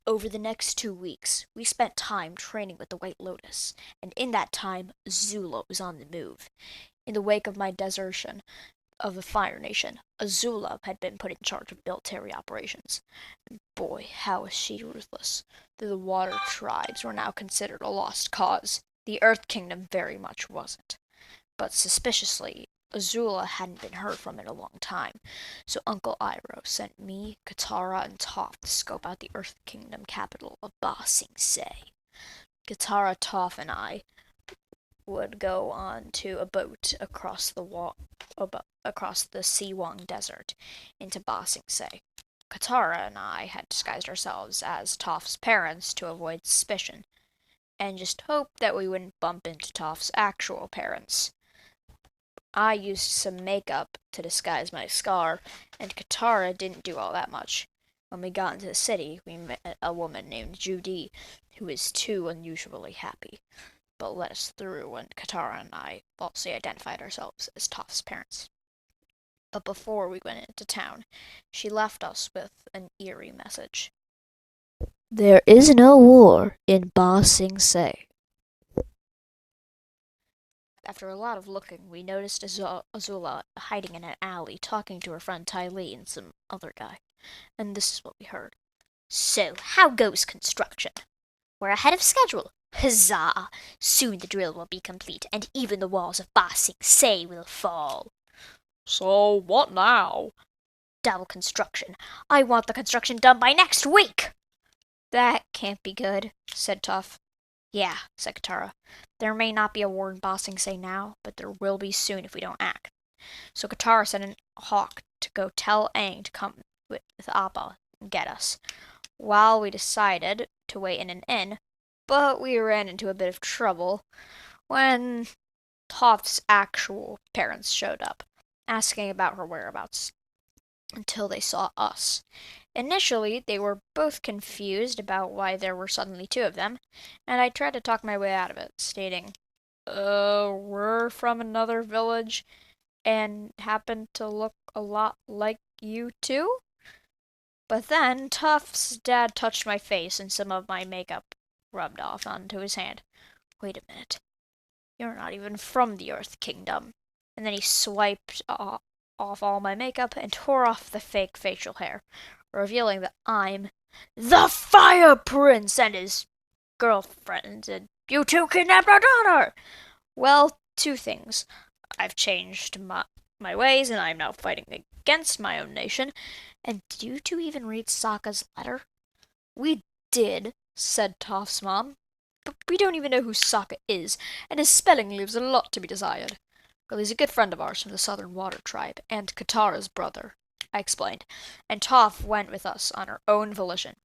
Over the next 2 weeks, we spent time training with the White Lotus, and in that time, Azula was on the move. In the wake of my desertion of the Fire Nation, Azula had been put in charge of military operations. And boy, how was she ruthless. The water tribes were now considered a lost cause. The Earth Kingdom very much wasn't. But suspiciously, Azula hadn't been heard from in a long time, so Uncle Iroh sent me, Katara, and Toph to scope out the Earth Kingdom capital of Ba Sing Se. Katara, Toph, and I would go on to a boat across the Siwang Desert into Ba Sing Se. Katara and I had disguised ourselves as Toph's parents to avoid suspicion, and just hoped that we wouldn't bump into Toph's actual parents. I used some makeup to disguise my scar, and Katara didn't do all that much. When we got into the city, we met a woman named Judy, who was too unusually happy, but let us through when Katara and I falsely identified ourselves as Toph's parents. But before we went into town, she left us with an eerie message. There is no war in Ba Sing Se. After a lot of looking, we noticed Azula hiding in an alley talking to her friend Ty Lee and some other guy. And this is what we heard. So, how goes construction? We're ahead of schedule. Huzzah! Soon the drill will be complete, and even the walls of Ba Sing Se will fall. So, what now? Double construction. I want the construction done by next week! That can't be good, said Toph. Yeah, said Katara. There may not be a war in Ba Sing Se now, but there will be soon if we don't act. So Katara sent a hawk to go tell Aang to come with Appa and get us, while we decided to wait in an inn, but we ran into a bit of trouble when Toph's actual parents showed up, asking about her whereabouts, until they saw us. Initially, they were both confused about why there were suddenly two of them, and I tried to talk my way out of it, stating, we're from another village and happen to look a lot like you too? But then Tuff's dad touched my face and some of my makeup rubbed off onto his hand. Wait a minute. You're not even from the Earth Kingdom. And then he swiped off all my makeup and tore off the fake facial hair, revealing that I'm the Fire Prince and his girlfriend, and you two kidnapped our daughter! Well, two things. I've changed my ways, and I'm now fighting against my own nation. And did you two even read Sokka's letter? We did, said Toph's mom. But we don't even know who Sokka is, and his spelling leaves a lot to be desired. Well, he's a good friend of ours from the Southern Water Tribe, and Katara's brother, I explained, and Toph went with us on her own volition.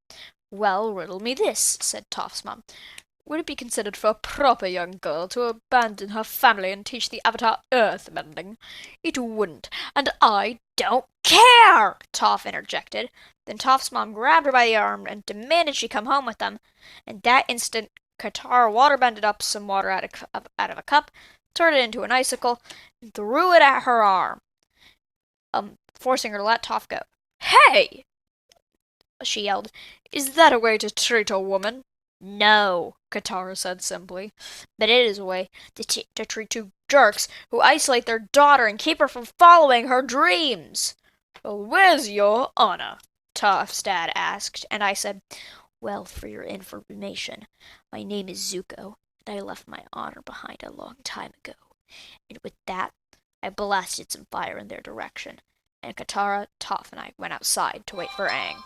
Well, riddle me this, said Toph's mom. Would it be considered for a proper young girl to abandon her family and teach the Avatar earth-bending? It wouldn't, and I don't care, Toph interjected. Then Toph's mom grabbed her by the arm and demanded she come home with them, and that instant Katara waterbended up some water out of a cup, turned it into an icicle, and threw it at her arm, forcing her to let Toph go. Hey! She yelled. Is that a way to treat a woman? No, Katara said simply, but it is a way to treat two jerks who isolate their daughter and keep her from following her dreams. Well, where's your honor? Toph's dad asked, and I said, well, for your information, my name is Zuko, and I left my honor behind a long time ago. And with that, I blasted some fire in their direction, and Katara, Toph, and I went outside to wait for Aang.